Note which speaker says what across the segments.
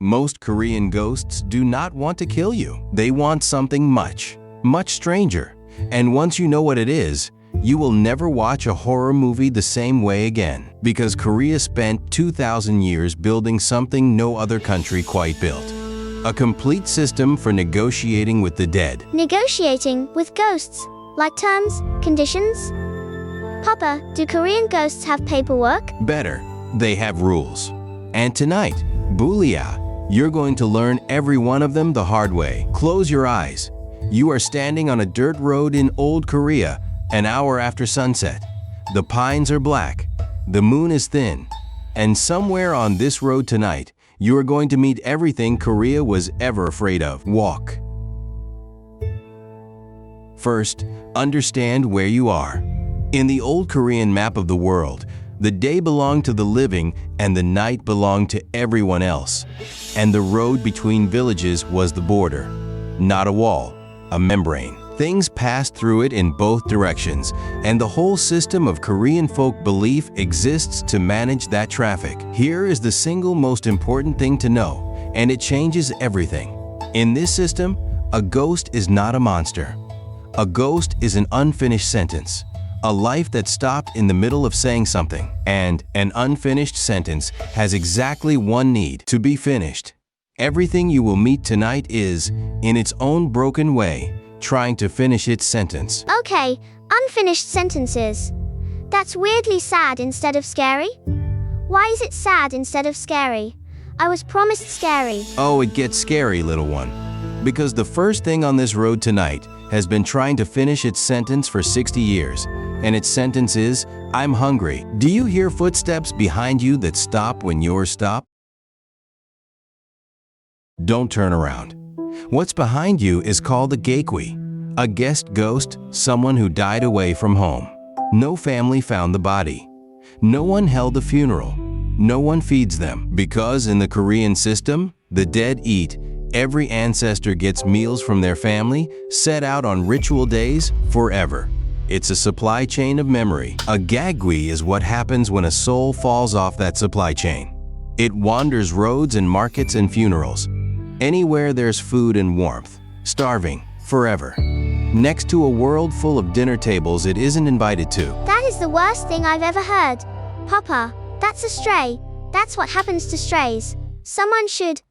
Speaker 1: Most Korean ghosts do not want to kill you. They want something much, much stranger. And once you know what it is, you will never watch a horror movie the same way again. Because Korea spent 2,000 years building something no other country quite built. A complete system for negotiating with the dead.
Speaker 2: Negotiating with ghosts, like terms, conditions? Papa, do Korean ghosts have paperwork?
Speaker 1: Better, they have rules. And tonight, Bulia, you're going to learn every one of them the hard way. Close your eyes. You are standing on a dirt road in old Korea, an hour after sunset. The pines are black, the moon is thin, and somewhere on this road tonight, you are going to meet everything Korea was ever afraid of. Walk. First, understand where you are. In the old Korean map of the world, the day belonged to the living and the night belonged to everyone else. And the road between villages was the border, not a wall, a membrane. Things passed through it in both directions, and the whole system of Korean folk belief exists to manage that traffic. Here is the single most important thing to know, and it changes everything. In this system, a ghost is not a monster. A ghost is an unfinished sentence, a life that stopped in the middle of saying something. And an unfinished sentence has exactly one need: to be finished. Everything you will meet tonight is, in its own broken way, trying to finish its sentence.
Speaker 2: Okay, unfinished sentences. That's weirdly sad instead of scary. Why is it sad instead of scary? I was promised scary.
Speaker 1: Oh, it gets scary, little one. Because the first thing on this road tonight has been trying to finish its sentence for 60 years. And its sentence is, I'm hungry. Do you hear footsteps behind you that stop when you're stopped? Don't turn around. What's behind you is called a gaekgwi, a guest ghost, someone who died away from home. No family found the body. No one held the funeral. No one feeds them. Because in the Korean system, the dead eat. Every ancestor gets meals from their family, set out on ritual days, forever. It's a supply chain of memory. A gaekgwi is what happens when a soul falls off that supply chain. It wanders roads and markets and funerals. Anywhere there's food and warmth, starving, forever. Next to a world full of dinner tables it isn't invited to.
Speaker 2: That is the worst thing I've ever heard. Papa, that's a stray. That's what happens to strays. Someone should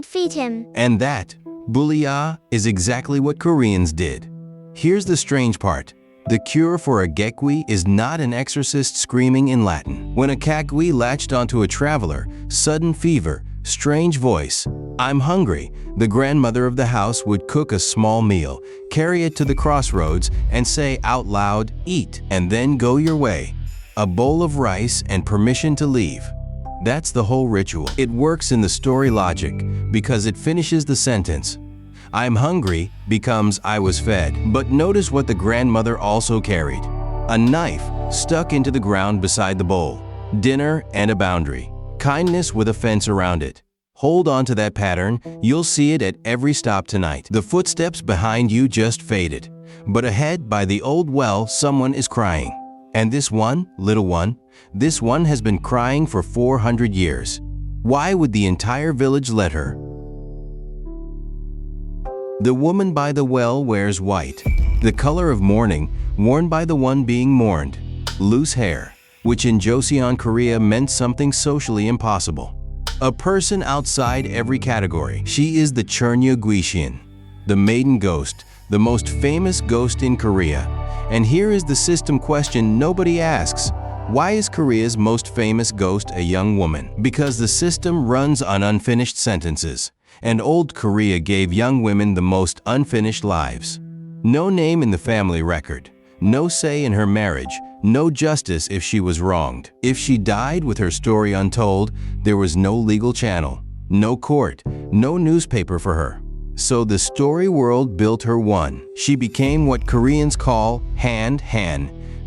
Speaker 2: feed him.
Speaker 1: And that, bulia, is exactly what Koreans did. Here's the strange part. The cure for a gaekgwi is not an exorcist screaming in Latin. When a gaekgwi latched onto a traveler, sudden fever, strange voice, I'm hungry, the grandmother of the house would cook a small meal, carry it to the crossroads, and say out loud, eat, and then go your way. A bowl of rice and permission to leave. That's the whole ritual. It works in the story logic because it finishes the sentence. I'm hungry becomes I was fed. But notice what the grandmother also carried. A knife stuck into the ground beside the bowl. Dinner and a boundary. Kindness with a fence around it. Hold on to that pattern, you'll see it at every stop tonight. The footsteps behind you just faded. But ahead by the old well, someone is crying. And this one, little one, this one has been crying for 400 years. Why would the entire village let her? The woman by the well wears white, the color of mourning, worn by the one being mourned. Loose hair, which in Joseon, Korea meant something socially impossible. A person outside every category. She is the cheonyeo-gwishin, the maiden ghost, the most famous ghost in Korea. And here is the system question nobody asks. Why is Korea's most famous ghost a young woman? Because the system runs on unfinished sentences. And old Korea gave young women the most unfinished lives. No name in the family record, no say in her marriage, no justice if she was wronged. If she died with her story untold, there was no legal channel, no court, no newspaper for her. So the story world built her one. She became what Koreans call han,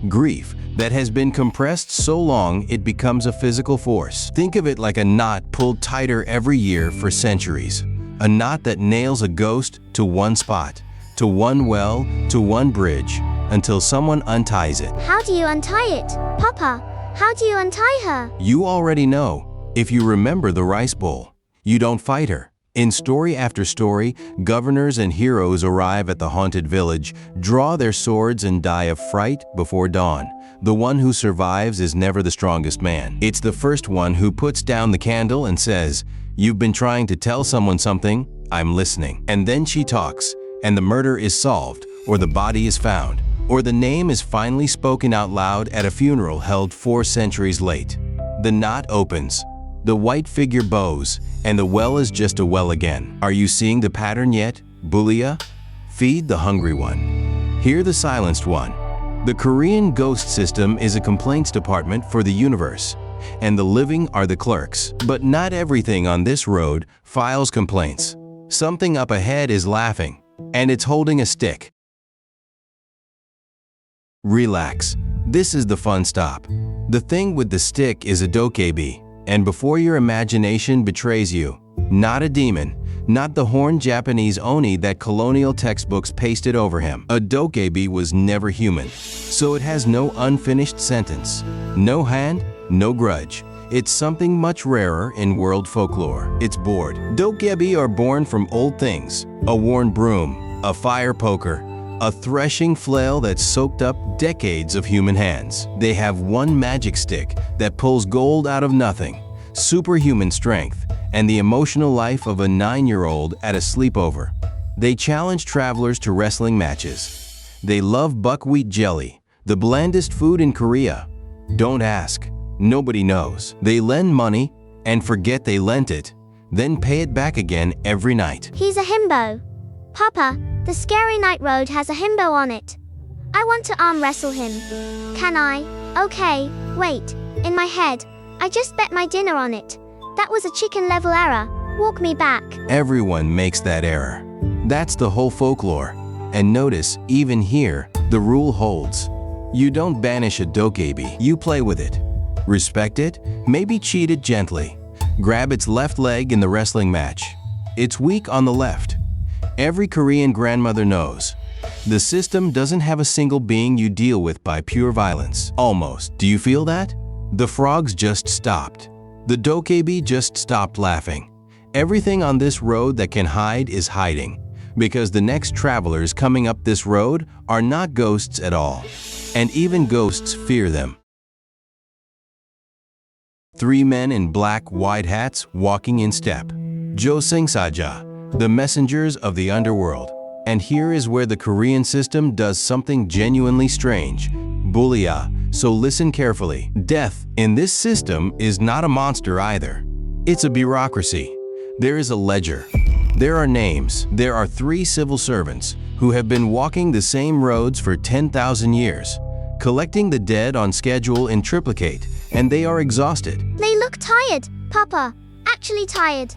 Speaker 1: grief that has been compressed so long it becomes a physical force. Think of it like a knot pulled tighter every year for centuries. A knot that nails a ghost to one spot, to one well, to one bridge, until someone unties it.
Speaker 2: How do you untie it, Papa? How do you untie her?
Speaker 1: You already know. If you remember the rice bowl, You don't fight her. In story after story, governors and heroes arrive at the haunted village, draw their swords and die of fright before dawn. The one who survives is never the strongest man. It's the first one who puts down the candle and says, "You've been trying to tell someone something, I'm listening." And then she talks, and the murder is solved, or the body is found, or the name is finally spoken out loud at a funeral held 4 centuries late. The knot opens, the white figure bows, and the well is just a well again. Are you seeing the pattern yet, Bulia? Feed the hungry one. Hear the silenced one. The Korean ghost system is a complaints department for the universe, and the living are the clerks. But not everything on this road files complaints. Something up ahead is laughing, and it's holding a stick. Relax. This is the fun stop. The thing with the stick is a dokkaebi, and before your imagination betrays you, not a demon, not the horned Japanese oni that colonial textbooks pasted over him. A dokkaebi was never human, so it has no unfinished sentence, no hand, no grudge. It's something much rarer in world folklore. It's bored. Dokkaebi are born from old things, a worn broom, a fire poker, a threshing flail that soaked up decades of human hands. They have one magic stick that pulls gold out of nothing, superhuman strength, and the emotional life of a 9-year-old at a sleepover. They challenge travelers to wrestling matches. They love buckwheat jelly, the blandest food in Korea. Don't ask. Nobody knows. They lend money and forget they lent it, then pay it back again every night.
Speaker 2: He's a himbo. Papa, the scary night road has a himbo on it. I want to arm wrestle him. Can I? Okay, wait. In my head, I just bet my dinner on it. That was a chicken level error. Walk me back.
Speaker 1: Everyone makes that error. That's the whole folklore. And notice, even here, the rule holds. You don't banish a dokkaebi, you play with it. Respect it, maybe cheat it gently. Grab its left leg in the wrestling match. It's weak on the left. Every Korean grandmother knows. The system doesn't have a single being you deal with by pure violence. Almost. Do you feel that? The frogs just stopped. The dokkaebi just stopped laughing. Everything on this road that can hide is hiding, because the next travelers coming up this road are not ghosts at all. And even ghosts fear them. 3 men in black wide hats walking in step. Jeoseung-saja, the messengers of the underworld. And here is where the Korean system does something genuinely strange. Bulia, so listen carefully. Death in this system is not a monster either. It's a bureaucracy. There is a ledger. There are names. There are 3 civil servants who have been walking the same roads for 10,000 years, collecting the dead on schedule in triplicate, and they are exhausted.
Speaker 2: They look tired, Papa. Actually tired.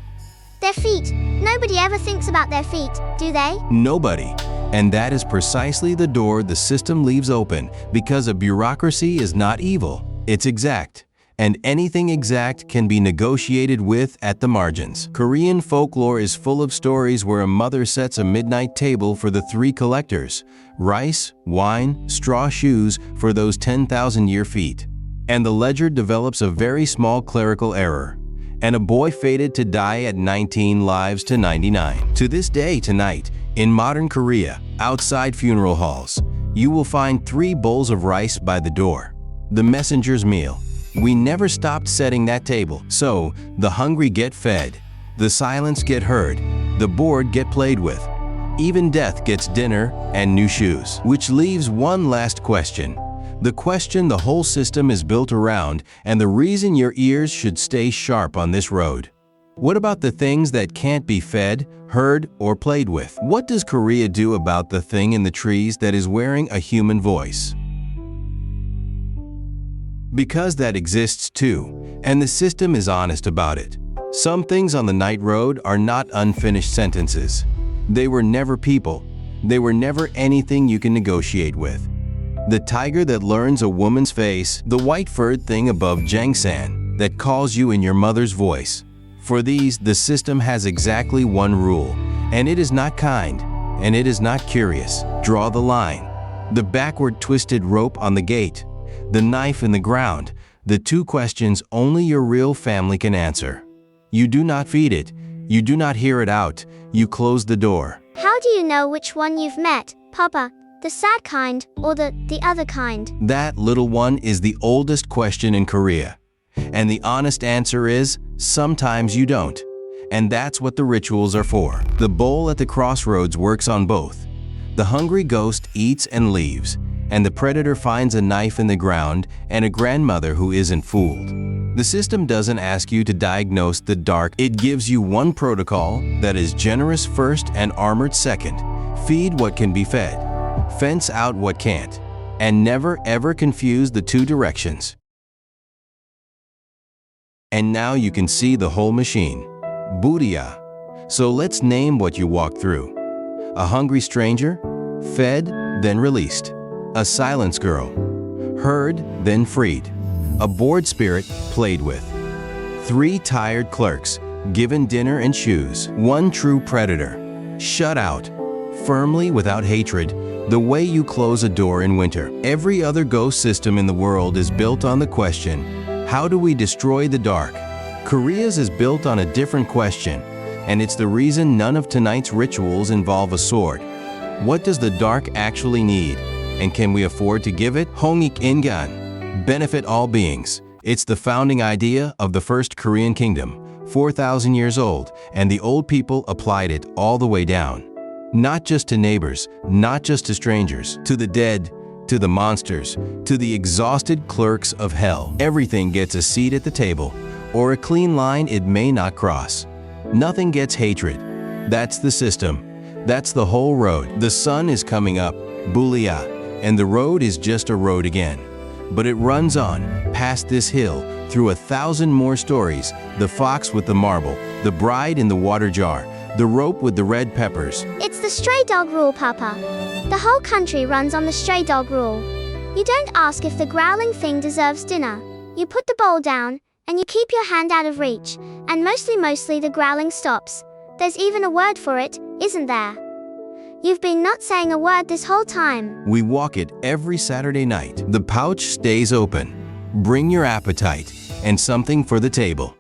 Speaker 2: Their feet. Nobody ever thinks about their feet, do they?
Speaker 1: Nobody. And that is precisely the door the system leaves open, because a bureaucracy is not evil, it's exact. And anything exact can be negotiated with at the margins. Korean folklore is full of stories where a mother sets a midnight table for the 3 collectors, rice, wine, straw shoes for those 10,000-year feet. And the ledger develops a very small clerical error, and a boy fated to die at 19 lives to 99. To this day tonight, in modern Korea, outside funeral halls, you will find 3 bowls of rice by the door. The messenger's meal. We never stopped setting that table, so the hungry get fed, the silence get heard, the bored get played with. Even death gets dinner and new shoes. Which leaves one last question. The question the whole system is built around, and the reason your ears should stay sharp on this road. What about the things that can't be fed, heard, or played with? What does Korea do about the thing in the trees that is wearing a human voice? Because that exists too, and the system is honest about it. Some things on the night road are not unfinished sentences. They were never people. They were never anything you can negotiate with. The tiger that learns a woman's face, the white-furred thing above Jangsan that calls you in your mother's voice. For these, the system has exactly one rule, and it is not kind, and it is not curious. Draw the line. The backward twisted rope on the gate, the knife in the ground, the 2 questions only your real family can answer. You do not feed it. You do not hear it out. You close the door.
Speaker 2: How do you know which one you've met, Papa? The sad kind or the other kind?
Speaker 1: That, little one, is the oldest question in Korea. And the honest answer is, sometimes you don't. And that's what the rituals are for. The bowl at the crossroads works on both. The hungry ghost eats and leaves, and the predator finds a knife in the ground and a grandmother who isn't fooled. The system doesn't ask you to diagnose the dark. It gives you one protocol that is generous first and armored second. Feed what can be fed. Fence out what can't. And never ever confuse the two directions. And now you can see the whole machine. BBuri. So let's name what you walk through. A hungry stranger, fed, then released. A silence girl, heard, then freed. A bored spirit, played with. 3 tired clerks, given dinner and shoes. 1 true predator, shut out, firmly without hatred, the way you close a door in winter. Every other ghost system in the world is built on the question, how do we destroy the dark? Korea's is built on a different question, and it's the reason none of tonight's rituals involve a sword. What does the dark actually need? And can we afford to give it? Hongik ingan. Benefit all beings. It's the founding idea of the first Korean kingdom, 4,000 years old, and the old people applied it all the way down. Not just to neighbors, not just to strangers, to the dead, to the monsters, to the exhausted clerks of hell. Everything gets a seat at the table, or a clean line it may not cross. Nothing gets hatred. That's the system. That's the whole road. The sun is coming up, Bulia, and the road is just a road again. But it runs on, past this hill, through 1,000 more stories, the fox with the marble, the bride in the water jar, the rope with the red peppers.
Speaker 2: It's the stray dog rule, Papa. The whole country runs on the stray dog rule. You don't ask if the growling thing deserves dinner. You put the bowl down, and you keep your hand out of reach, and mostly the growling stops. There's even a word for it, isn't there? You've been not saying a word this whole time.
Speaker 1: We walk it every Saturday night. The pouch stays open. Bring your appetite and something for the table.